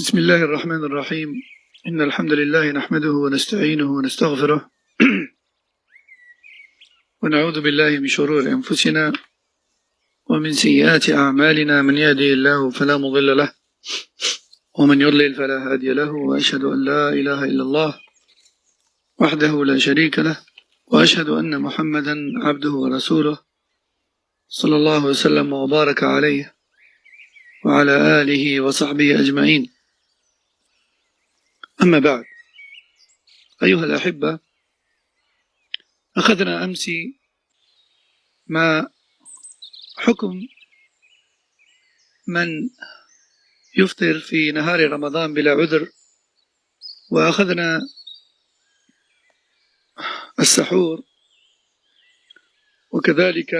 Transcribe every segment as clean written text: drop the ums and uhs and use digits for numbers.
بسم الله الرحمن الرحيم إن الحمد لله نحمده ونستعينه ونستغفره ونعوذ بالله من شرور أنفسنا ومن سيئات أعمالنا من يهده الله فلا مضل له ومن يضلل فلا هادي له وأشهد أن لا إله إلا الله وحده لا شريك له وأشهد أن محمدا عبده ورسوله صلى الله وسلم وبارك عليه وعلى آله وصحبه أجمعين. أما بعد، أيها الأحبة، أخذنا أمس ما حكم من يفطر في نهار رمضان بلا عذر، وأخذنا السحور، وكذلك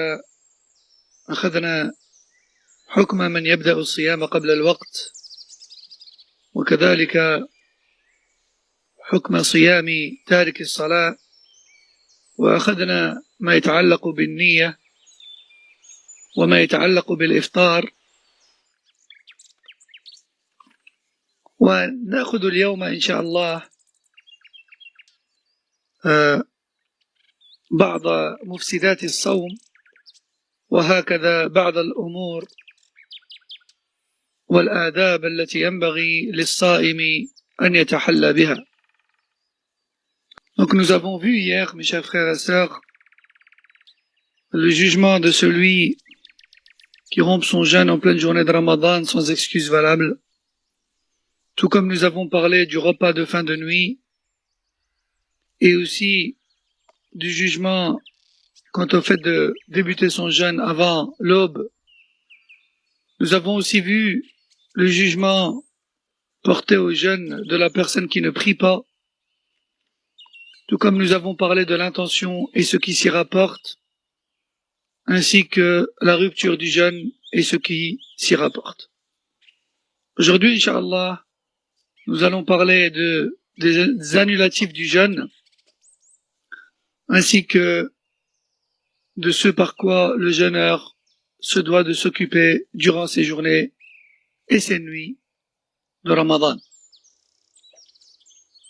أخذنا حكم من يبدأ الصيام قبل الوقت، وكذلك حكم صيام تارك الصلاة، وأخذنا ما يتعلق بالنية وما يتعلق بالإفطار. ونأخذ اليوم إن شاء الله بعض مفسدات الصوم، وهكذا بعض الأمور والآداب التي ينبغي للصائم أن يتحلى بها. Donc nous avons vu hier, mes chers frères et sœurs, le jugement de celui qui rompt son jeûne en pleine journée de Ramadan sans excuse valable, tout comme nous avons parlé du repas de fin de nuit et aussi du jugement quant au fait de débuter son jeûne avant l'aube. Nous avons aussi vu le jugement porté au jeûne de la personne qui ne prie pas, tout comme nous avons parlé de l'intention et ce qui s'y rapporte, ainsi que la rupture du jeûne et ce qui s'y rapporte. Aujourd'hui, Inch'Allah, nous allons parler des annulatifs du jeûne, ainsi que de ce par quoi le jeûneur se doit de s'occuper durant ses journées et ses nuits de Ramadan.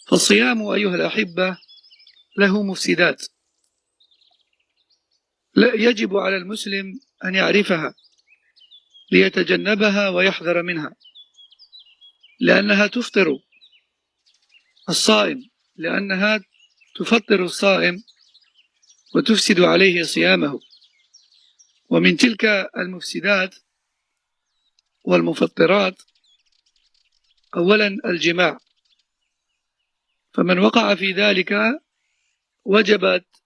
فالصيام أيها الأحبة له مفسدات لا يجب على المسلم أن يعرفها ليتجنبها ويحذر منها، لأنها تفطر الصائم وتفسد عليه صيامه. ومن تلك المفسدات والمفطرات أولا الجماع، فمن وقع في ذلك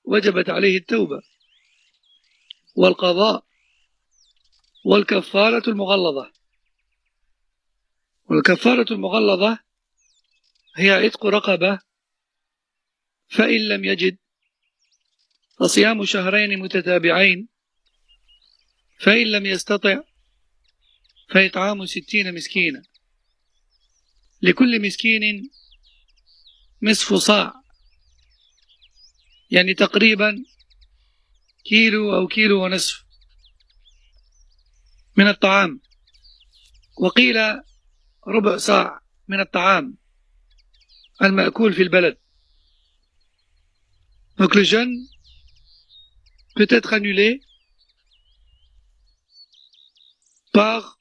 وجبت عليه التوبة والقضاء والكفارة المغلظة. والكفارة المغلظة هي عتق رقبة، فإن لم يجد فصيام شهرين متتابعين، فإن لم يستطع فإطعام 60 مسكينا، لكل مسكين نصف صاع، يعني تقريبا كيلو أو كيلو ونصف من الطعام، وقيل ربع صاع من الطعام المأكول في البلد. Donc le jeûne peut être annulé par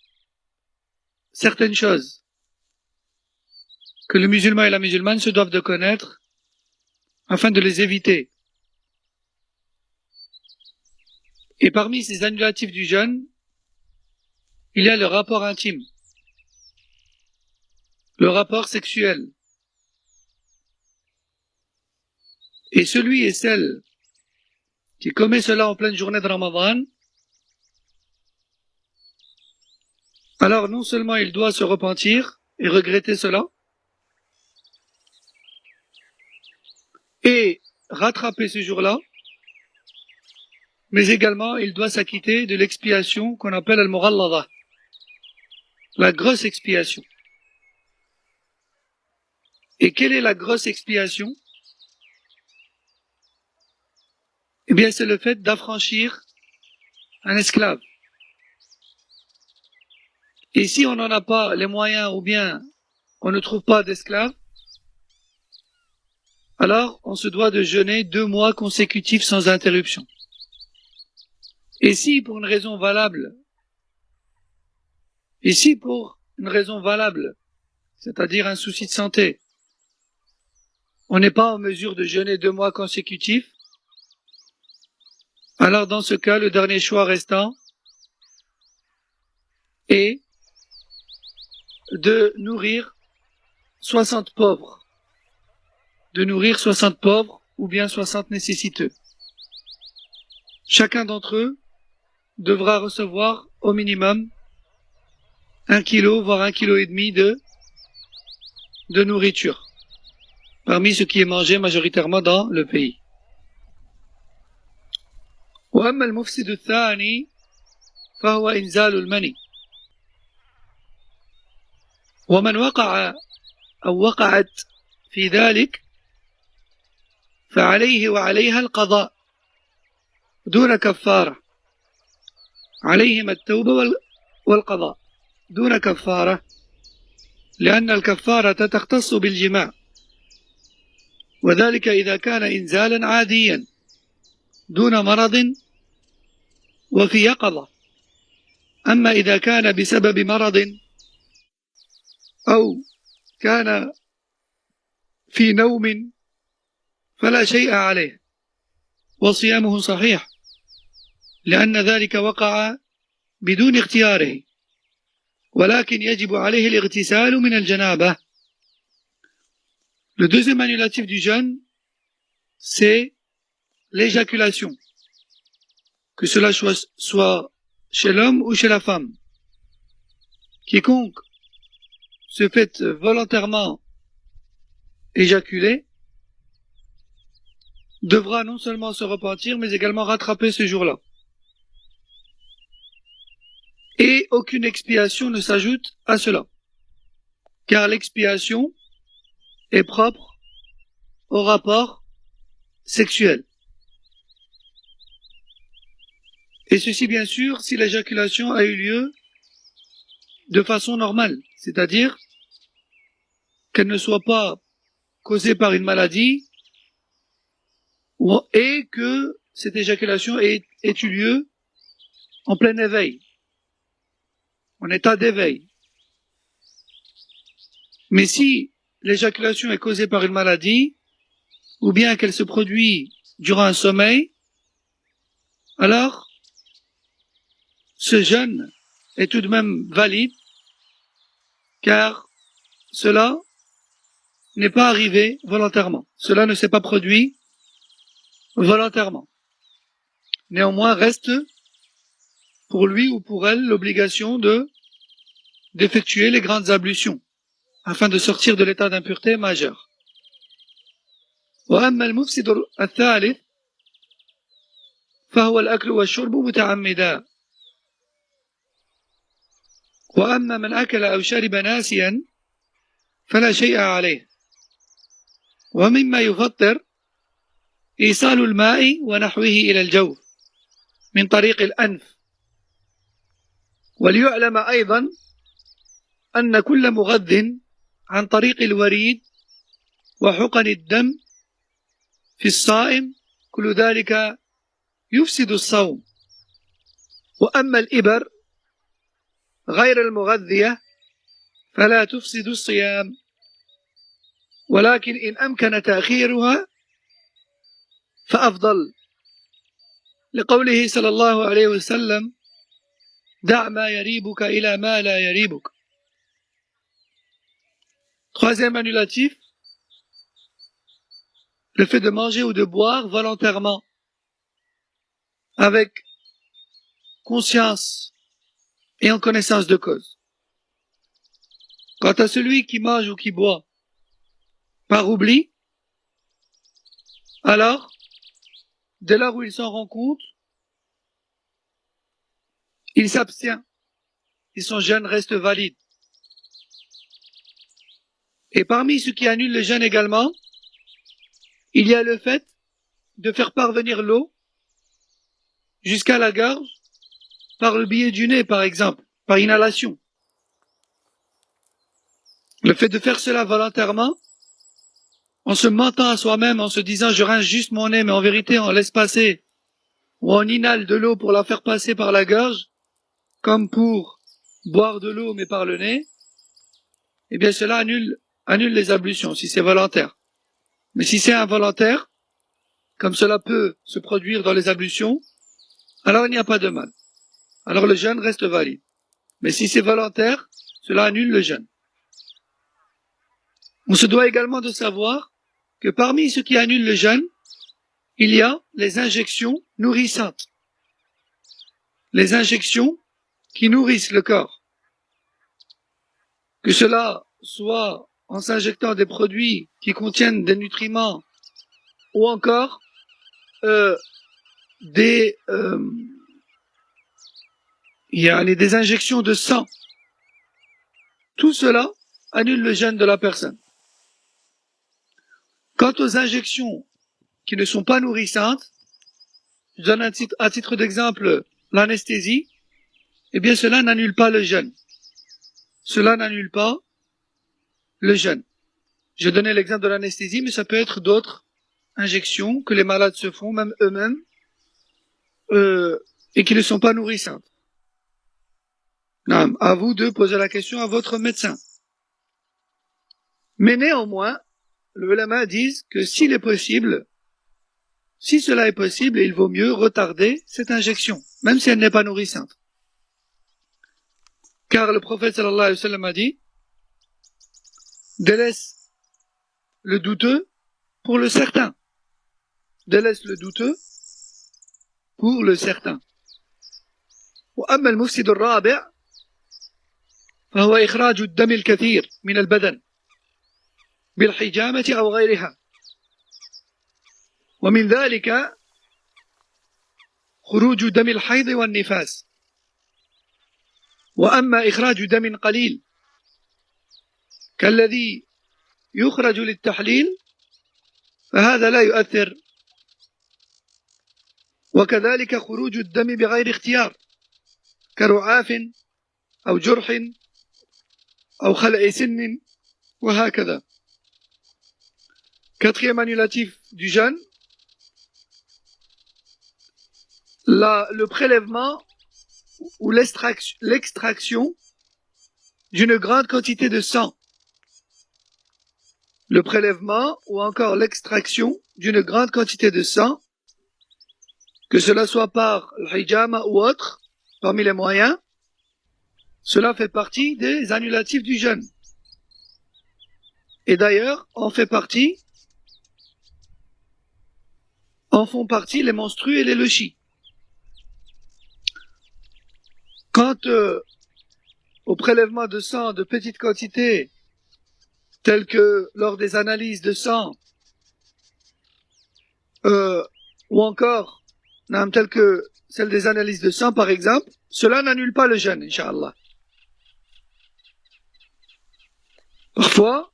certaines choses que le musulman et la musulmane se doivent de connaître afin de les éviter. Et parmi ces annulatifs du jeûne, il y a le rapport intime, le rapport sexuel. Et celui et celle qui commet cela en pleine journée de Ramadan, alors non seulement il doit se repentir et regretter cela, et rattraper ce jour-là, mais également il doit s'acquitter de l'expiation qu'on appelle al-mughallada, la grosse expiation. Et quelle est la grosse expiation? Eh bien, c'est le fait d'affranchir un esclave. Et si on n'en a pas les moyens ou bien on ne trouve pas d'esclaves, alors on se doit de jeûner 2 mois consécutifs sans interruption. Et si pour une raison valable, c'est-à-dire un souci de santé, on n'est pas en mesure de jeûner 2 mois consécutifs, alors dans ce cas, le dernier choix restant est de nourrir 60 pauvres, ou bien 60 nécessiteux. Chacun d'entre eux devra recevoir au minimum 1 kilo, voire 1,5 kg de nourriture, parmi ce qui est mangé majoritairement dans le pays. وأما المفسد الثاني فهو إنزال المني ومن وقع أو وقعت في ذلك فعليه وعليها القضاء دون كفارة عليهما التوبة والقضاء دون كفارة لأن الكفارة تختص بالجماع وذلك إذا كان إنزالا عاديا دون مرض وفي يقظة أما إذا كان بسبب مرض أو كان في نوم فلا شيء عليه وصيامه صحيح لأن ذلك وقع بدون اختياره ولكن يجب عليه الاغتسال من الجنابة. Le deuxième annulatif du jeûne, c'est l'éjaculation, que cela soit chez l'homme ou chez la femme. Quiconque se fait volontairement éjaculer devra non seulement se repentir, mais également rattraper ce jour-là. Et aucune expiation ne s'ajoute à cela, car l'expiation est propre au rapport sexuel. Et ceci bien sûr si l'éjaculation a eu lieu de façon normale, c'est-à-dire qu'elle ne soit pas causée par une maladie et que cette éjaculation ait eu lieu en plein éveil, en état d'éveil. Mais si l'éjaculation est causée par une maladie, ou bien qu'elle se produit durant un sommeil, alors ce jeûne est tout de même valide, car cela n'est pas arrivé volontairement. Cela ne s'est pas produit volontairement. Néanmoins, reste pour lui ou pour elle l'obligation d'effectuer les grandes ablutions, afin de sortir de l'état d'impureté majeure. وأما المفسد الثالث فهو الأكل والشرب متعمدا وأما من أكل أو شرب ناسيا فلا شيء عليه ومما يفطر إيصال الماء ونحوه إلى الجوف من طريق الأنف وليعلم أيضا أن كل مغذ عن طريق الوريد وحقن الدم في الصائم كل ذلك يفسد الصوم وأما الإبر غير المغذية فلا تفسد الصيام ولكن إن أمكن تأخيرها فأفضل لقوله صلى الله عليه وسلم دع ما يريبك إلى ما لا يريبك. Troisième annulatif, le fait de manger ou de boire volontairement, avec conscience et en connaissance de cause. Quant à celui qui mange ou qui boit par oubli, alors, dès lors où il s'en rend compte, il s'abstient et son jeûne reste valide. Et parmi ce qui annule le jeûne également, il y a le fait de faire parvenir l'eau jusqu'à la gorge par le biais du nez, par exemple, par inhalation. Le fait de faire cela volontairement, en se mentant à soi-même, en se disant je rince juste mon nez, mais en vérité on laisse passer, ou on inhale de l'eau pour la faire passer par la gorge, comme pour boire de l'eau mais par le nez, eh bien cela annule les ablutions si c'est volontaire. Mais si c'est involontaire, comme cela peut se produire dans les ablutions, alors il n'y a pas de mal. Alors le jeûne reste valide. Mais si c'est volontaire, cela annule le jeûne. On se doit également de savoir que parmi ce qui annule le jeûne, il y a les injections nourrissantes. Les injections qui nourrissent le corps. Que cela soit en s'injectant des produits qui contiennent des nutriments ou encore des injections de sang. Tout cela annule le jeûne de la personne. Quant aux injections qui ne sont pas nourrissantes, je donne à titre d'exemple l'anesthésie, eh bien cela n'annule pas le jeûne. Cela n'annule pas le jeûne. Je donnais l'exemple de l'anesthésie, mais ça peut être d'autres injections que les malades se font, même eux-mêmes, et qui ne sont pas nourrissantes. Non, à vous de poser la question à votre médecin. Mais néanmoins, les ulama disent que si cela est possible, il vaut mieux retarder cette injection, même si elle n'est pas nourrissante. Car le prophète sallallahu alayhi wa sallam a dit, délaisse le douteux pour le certain. Délaisse le douteux pour le certain. وأما المفسد الرابع فهو إخراج الدم الكثير من البدن بالحجامة أو غيرها ومن ذلك خروج دم الحيض والنفاس وأما إخراج دم قليل كالذي يخرج للتحليل فهذا لا يؤثر وكذلك خروج الدم بغير اختيار كرعاف أو جرح أو خلع سن وهكذا. Quatrième annulatif du jeûne, le prélèvement ou l'extraction d'une grande quantité de sang. Le prélèvement ou encore l'extraction d'une grande quantité de sang, que cela soit par l'hijama ou autre, parmi les moyens, cela fait partie des annulatifs du jeûne. Et d'ailleurs, en font partie les menstrues et les lechis. Quant au prélèvement de sang de petite quantité, tel que lors des analyses de sang, ou encore, tel que celle des analyses de sang par exemple, cela n'annule pas le jeûne, Inch'Allah. Parfois,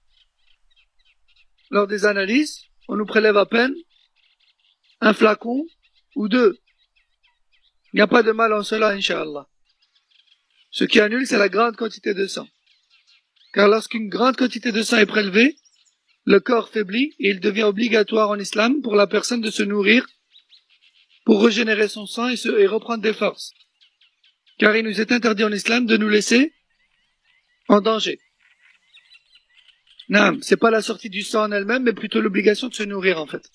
lors des analyses, on nous prélève à peine un flacon ou deux. Il n'y a pas de mal en cela, Inch'Allah. Ce qui annule, c'est la grande quantité de sang. Car lorsqu'une grande quantité de sang est prélevée, le corps faiblit et il devient obligatoire en islam pour la personne de se nourrir pour régénérer son sang et reprendre des forces. Car il nous est interdit en islam de nous laisser en danger. Non, c'est pas la sortie du sang en elle-même, mais plutôt l'obligation de se nourrir en fait.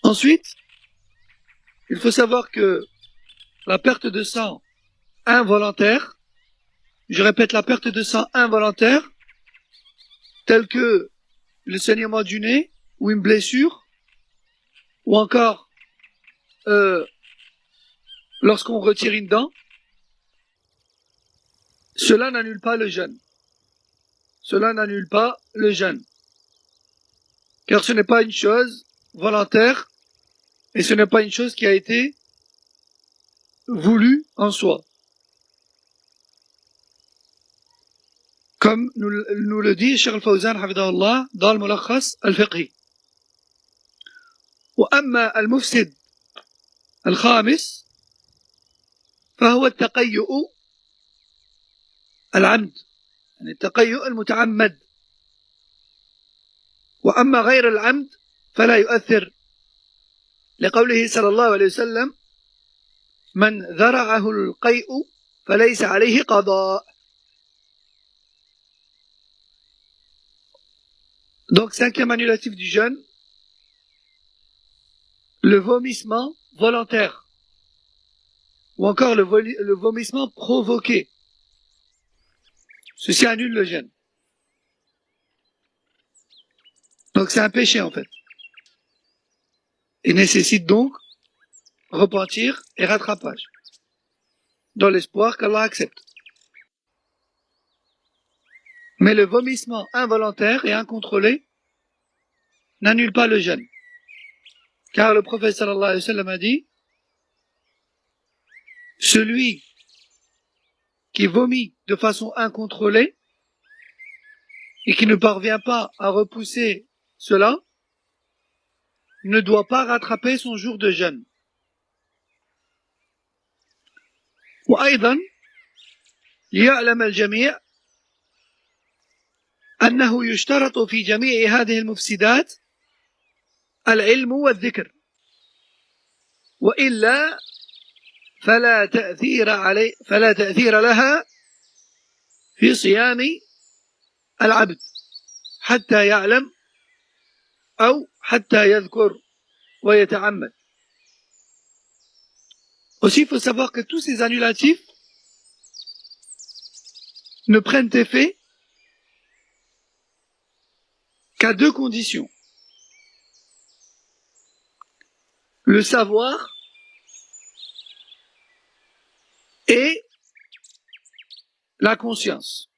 Ensuite, il faut savoir que la perte de sang involontaire, je répète, la perte de sang involontaire, telle que le saignement du nez ou une blessure, ou encore lorsqu'on retire une dent, cela n'annule pas le jeûne. Cela n'annule pas le jeûne. Car ce n'est pas une chose volontaire et ce n'est pas une chose qui a été voulue en soi. Comme nous le dit Cheikh Al-Fawzan hafidahullah dans le Mulakhas al-Fiqhi. وأما المفسد الخامس فهو التقيؤ العمد يعني التقيؤ المتعمد، وأما غير العمد فلا يؤثر، لقوله صلى الله عليه وسلم: من ذرعه القيء فليس عليه قضاء. Donc, cinquième annulatif du jeûne, le vomissement volontaire, ou encore le vomissement provoqué. Ceci annule le jeûne. Donc, c'est un péché en fait. Il nécessite donc repentir et rattrapage, dans l'espoir qu'Allah accepte. Mais le vomissement involontaire et incontrôlé n'annule pas le jeûne. Car le prophète sallallahu alayhi wa sallam a dit: celui qui vomit de façon incontrôlée et qui ne parvient pas à repousser cela ne doit pas rattraper son jour de jeûne. وأيضا ليعلم الجميع أنه يشترط في جميع هذه المفسدات العلم والذكر، وإلا فلا تأثير لها في صيام العبد حتى يعلم أو حتى يذكر ويتعمد. Aussi, il faut savoir que tous ces annulatifs ne prennent effet qu'à deux conditions: le savoir et la conscience.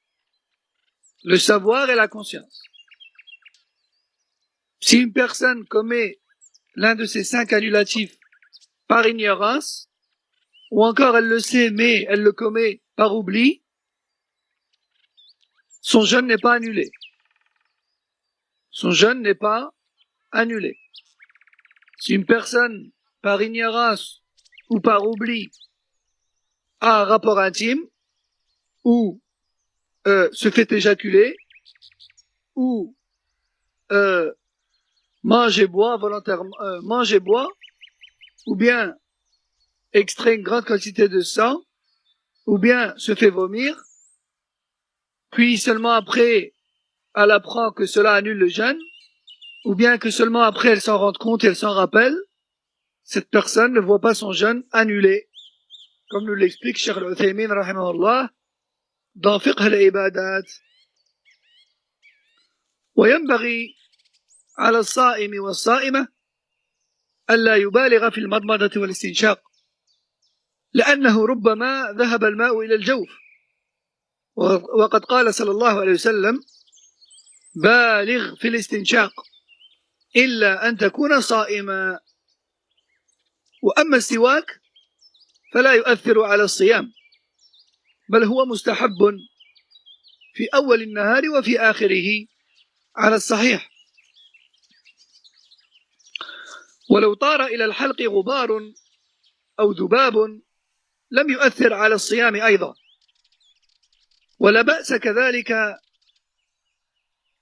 Le savoir et la conscience. Si une personne commet l'un de ces 5 annulatifs par ignorance, ou encore elle le sait mais elle le commet par oubli, son jeûne n'est pas annulé. Son jeûne n'est pas annulé. Si une personne, par ignorance ou par oubli, a un rapport intime, ou se fait éjaculer, ou mange et boit volontairement, ou bien extrait une grande quantité de sang, ou bien se fait vomir, puis seulement après elle apprend que cela annule le jeûne, ou bien que seulement après elle s'en rende compte et elle s'en rappelle, cette personne ne voit pas son jeûne annulé, comme nous l'explique Cheikh Al-Uthaymin rahimahullah dans Fiqh al-Ibadat. وينبغي على الصائم والصائمة ألا يبالغ في المضمضة والاستنشاق، لأنه ربما ذهب الماء إلى الجوف، وقد قال صلى الله عليه وسلم: بالغ في الاستنشاق إلا أن تكون صائما. وأما السواك فلا يؤثر على الصيام، بل هو مستحب في أول النهار وفي آخره على الصحيح. ولو طار إلى الحلق غبار أو ذباب لم يؤثر على الصيام أيضا. ولا بأس كذلك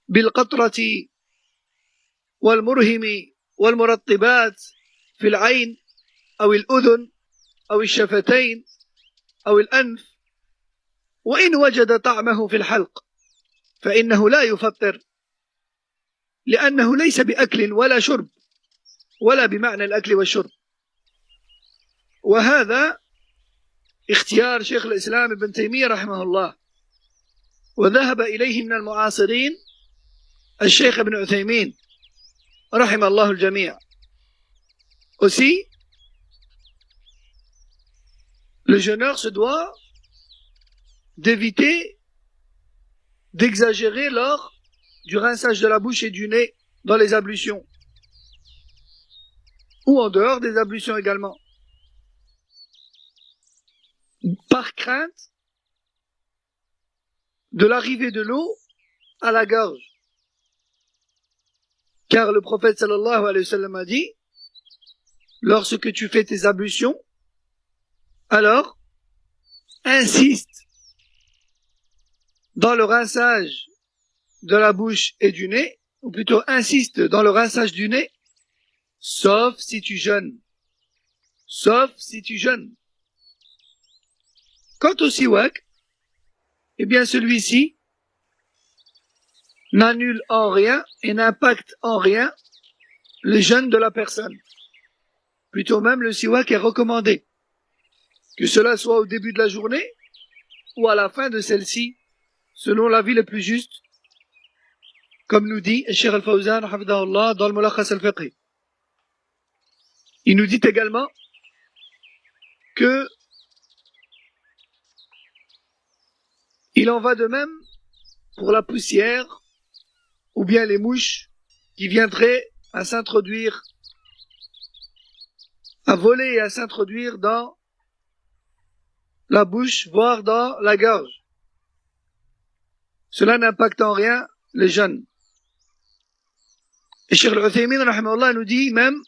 بالقطرة والمرهم والمرطبات في العين أو الأذن أو الشفتين أو الأنف، وإن وجد طعمه في الحلق فإنه لا يفطر، لأنه ليس بأكل ولا شرب، ولا بمعنى الأكل والشرب. وهذا اختيار شيخ الإسلام ابن تيمية رحمه الله، وذهب إليه من المعاصرين الشيخ ابن عثيمين رحم الله الجميع. Aussi, le jeûneur se doit d'éviter d'exagérer lors du rinçage de la bouche et du nez dans les ablutions, ou en dehors des ablutions également, par crainte de l'arrivée de l'eau à la gorge. Car le prophète sallallahu alayhi wa sallam a dit: lorsque tu fais tes ablutions, alors insiste dans le rinçage de la bouche et du nez, ou plutôt insiste dans le rinçage du nez, sauf si tu jeûnes. Sauf si tu jeûnes. Quant au siwak, eh bien celui-ci n'annule en rien et n'impacte en rien le jeûne de la personne. Plutôt même le siwak est recommandé, que cela soit au début de la journée ou à la fin de celle-ci, selon l'avis le plus juste, comme nous dit Cheikh Al-Fawzan hafidahullah dans le Mulakhas al-Fiqhi. Il nous dit également que il en va de même pour la poussière ou bien les mouches qui viendraient à s'introduire, à voler et à s'introduire dans la bouche, voire dans la gorge. Cela n'impacte en rien les jeûnes. Et Cheikh Al-Uthaymin rahimahullah nous dit même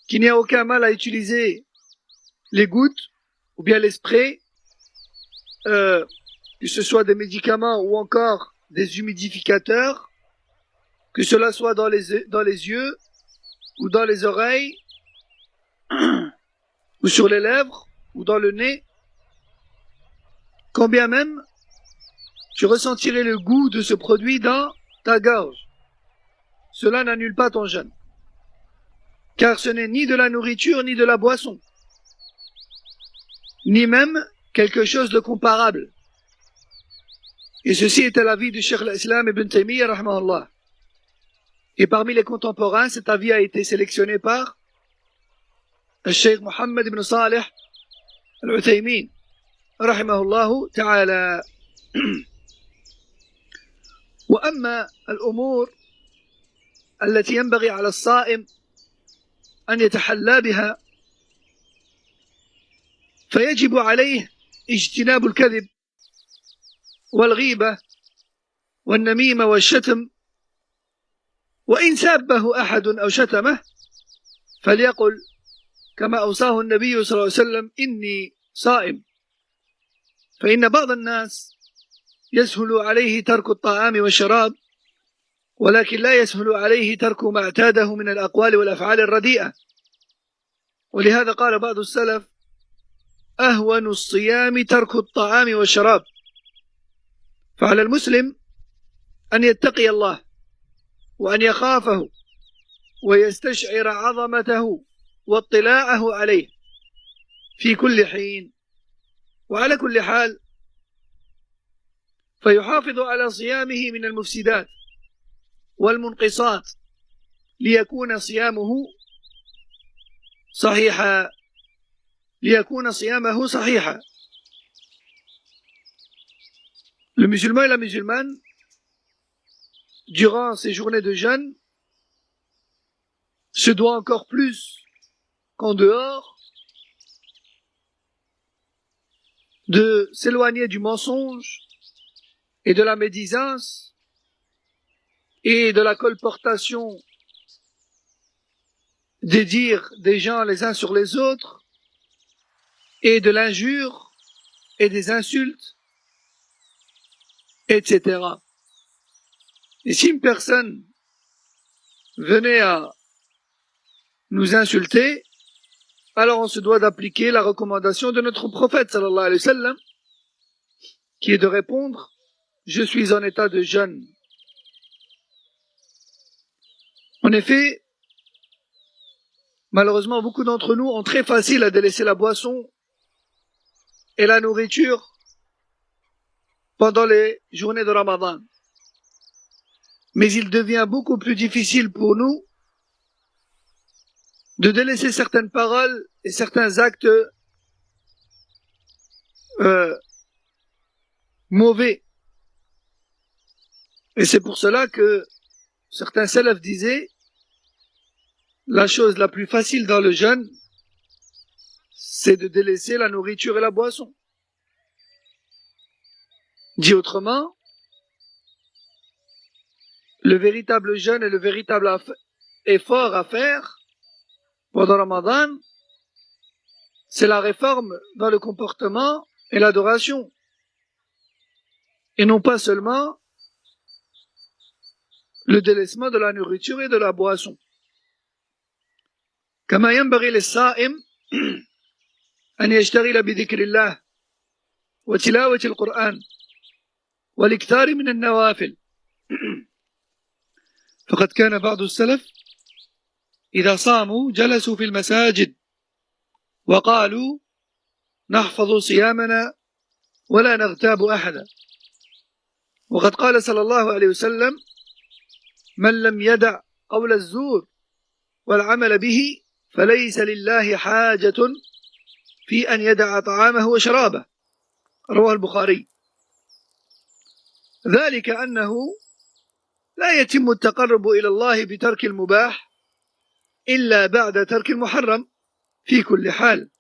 qu'il n'y a aucun mal à utiliser les gouttes ou bien les sprays, que ce soit des médicaments ou encore des humidificateurs, que cela soit dans les yeux ou dans les oreilles ou sur les lèvres ou dans le nez, quand bien même tu ressentirais le goût de ce produit dans ta gorge. Cela n'annule pas ton jeûne, car ce n'est ni de la nourriture ni de la boisson, ni même quelque chose de comparable. Et ceci était l'avis du Cheikh al-Islam Ibn Taymiyyah rahimahullah. Et parmi les contemporains, cet avis a été sélectionné par le Cheikh Mohammed ibn Salih al-Uthaymin rahimahullah ta'ala. وأما الأمور التي ينبغي على الصائم أن يتحلى بها فيجب عليه اجتناب الكذب والغيبة والنميمة والشتم، وإن سابه أحد أو شتمه فليقل كما أوصاه النبي صلى الله عليه وسلم: إني صائم. فإن بعض الناس يسهل عليه ترك الطعام والشراب، ولكن لا يسهل عليه ترك ما اعتاده من الأقوال والأفعال الرديئة. ولهذا قال بعض السلف: أهون الصيام ترك الطعام والشراب. فعلى المسلم أن يتقي الله وأن يخافه ويستشعر عظمته واطلاعه عليه في كل حين، وعلى كل حال فيحافظ على صيامه من المفسدات والمنقصات ليكون صيامه صحيحا. Le musulman et la musulmane, durant ces journées de jeûne, se doit encore plus qu'en dehors de s'éloigner du mensonge et de la médisance et de la colportation des dires des gens les uns sur les autres et de l'injure et des insultes, etc. Et si une personne venait à nous insulter, alors on se doit d'appliquer la recommandation de notre prophète sallallahu alayhi wa sallam, qui est de répondre: je suis en état de jeûne. En effet, malheureusement, beaucoup d'entre nous ont très facile à délaisser la boisson et la nourriture pendant les journées de Ramadan. Mais il devient beaucoup plus difficile pour nous de délaisser certaines paroles et certains actes mauvais. Et c'est pour cela que certains salafs disaient: la chose la plus facile dans le jeûne, c'est de délaisser la nourriture et la boisson. Dit autrement, le véritable jeûne et le véritable effort à faire pendant Ramadan, c'est la réforme dans le comportement et l'adoration. et non pas seulement le délaissement de la nourriture et de la boisson. كما ينبغي للصائم أن يشتغل بذكر الله وتلاوة القرآن والإكثار من النوافل. فقد كان بعض السلف إذا صاموا جلسوا في المساجد وقالوا نحفظ صيامنا ولا نغتاب أحدا. وقد قال صلى الله عليه وسلم من لم يدع قول الزور والعمل به فليس لله حاجة في أن يدع طعامه وشرابه. رواه البخاري. ذلك أنه لا يتم التقرب إلى الله بترك المباح إلا بعد ترك المحرم في كل حال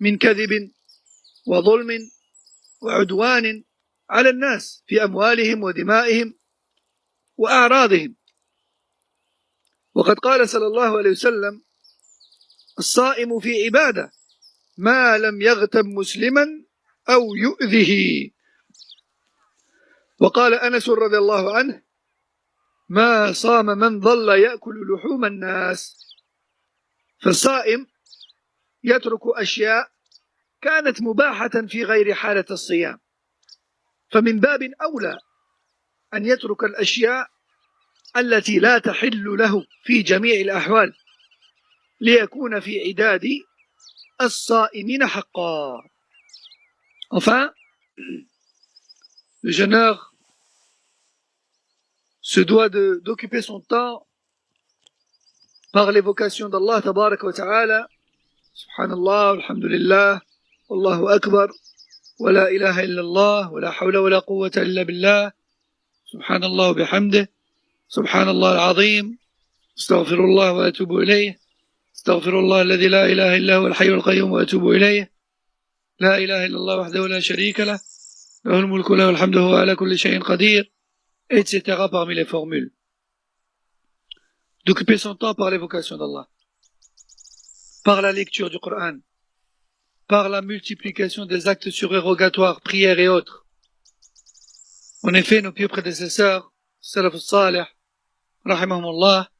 من كذب وظلم وعدوان على الناس في أموالهم ودمائهم وأعراضهم. وقد قال صلى الله عليه وسلم الصائم في عبادة ما لم يغتب مسلما أو يؤذه. وقال أنس رضي الله عنه ما صام من ظل يأكل لحوم الناس. فالصائم يترك أشياء كانت مباحة في غير حالة الصيام، فمن باب أولى أن يترك الأشياء التي لا تحل له في جميع الأحوال ليكون في عداد الصائمين حقا. Enfin, le jeûneur se doit d'occuper son temps par l'évocation d'Allah tabaraka wa ta'ala, subhanallah, alhamdulillah, wallahu akbar, wa la ilaha illallah, wa la hawla wa la quwwata illa billah, subhanallah wa bihamdih, subhanallah al-azim, astaghfirullah wa atubu ilayh, astaghfirullah alladhi la ilaha illa huwa al-hayy al-qayyum wa atubu ilayh, la ilaha illallah wahdahu la sharika lah, lahul mulku lahu alhamdu wa ala kulli shay'in qadir, etc. parmi les formules. D'occuper son temps par l'évocation d'Allah, par la lecture du Coran, par la multiplication des actes surérogatoires, prières et autres. En effet, nos pieux prédécesseurs, Salaf al-Salih, rahimahumullah,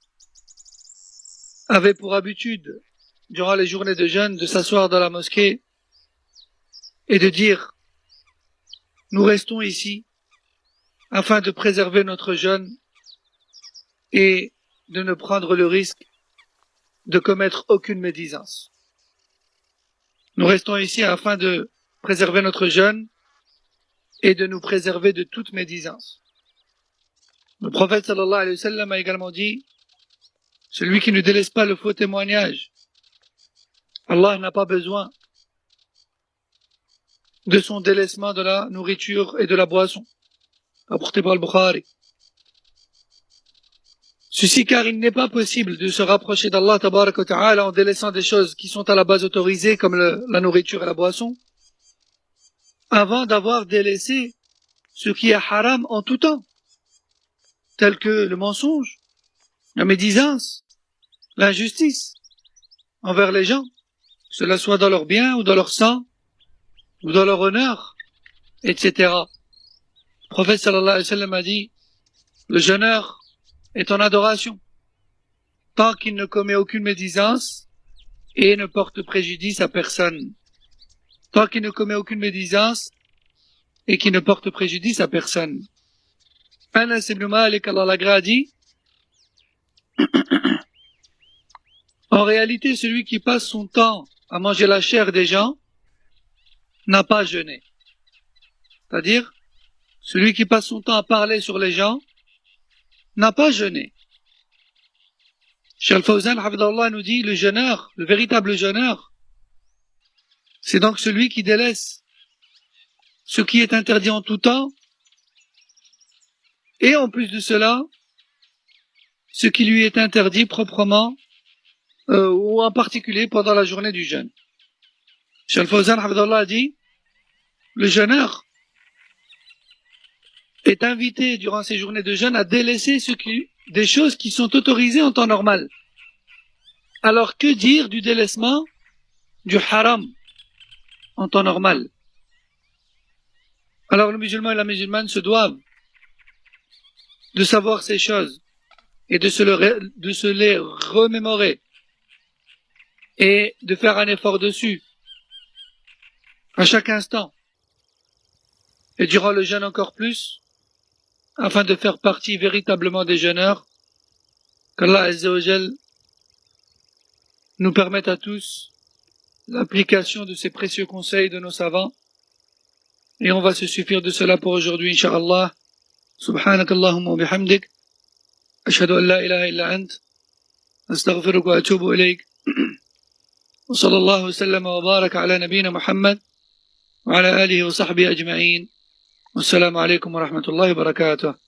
avaient pour habitude, durant les journées de jeûne, de s'asseoir dans la mosquée et de dire « Nous restons ici afin de préserver notre jeûne et de ne prendre le risque de commettre aucune médisance. Nous restons ici afin de préserver notre jeûne et de nous préserver de toute médisance. » Le prophète sallallahu alayhi wa sallam a également dit « Celui qui ne délaisse pas le faux témoignage, Allah n'a pas besoin de son délaissement de la nourriture et de la boisson. » Apporté par le Bukhari. Ceci car il n'est pas possible de se rapprocher d'Allah tabaraka wa ta'ala en délaissant des choses qui sont à la base autorisées comme la nourriture et la boisson, avant d'avoir délaissé ce qui est haram en tout temps, tel que le mensonge, la médisance, l'injustice envers les gens, que cela soit dans leur bien ou dans leur sang, ou dans leur honneur, etc. Le prophète sallallahu alayhi wa sallam a dit le jeûneur est en adoration tant qu'il ne commet aucune médisance et ne porte préjudice à personne. Tant qu'il ne commet aucune médisance et qui ne porte préjudice à personne. Anas ibn Malik, Allah l'agrée, a dit en réalité, celui qui passe son temps à manger la chair des gens n'a pas jeûné. C'est-à-dire, celui qui passe son temps à parler sur les gens n'a pas jeûné. Cheikh Al-Fawzan, hafidhahullah, nous dit, le jeûneur, le véritable jeûneur, c'est donc celui qui délaisse ce qui est interdit en tout temps, et en plus de cela, ce qui lui est interdit proprement, ou en particulier pendant la journée du jeûne. Cheikh Al-Fawzan, hafidhahullah, a dit, le jeûneur est invité durant ces journées de jeûne à délaisser des choses qui sont autorisées en temps normal. Alors que dire du délaissement du haram en temps normal? Alors le musulman et la musulmane se doivent de savoir ces choses et de se les remémorer et de faire un effort dessus à chaque instant et durant le jeûne encore plus afin de faire partie véritablement des jeûneurs, qu'Allah Azza wa Jal nous permette à tous l'application de ces précieux conseils de nos savants. Et on va se suffire de cela pour aujourd'hui, incha'Allah. Subhanakallahumma wa bihamdik. Ashhadu an la ilaha illa ant. Astaghfiruka wa atubu ilayk. Wa sallallahu wa sallam wa baraka ala nabiyyina Muhammad wa ala alihi wa sahbihi ajma'in. Wassalamu alaikum wa rahmatullahi wa barakatuh.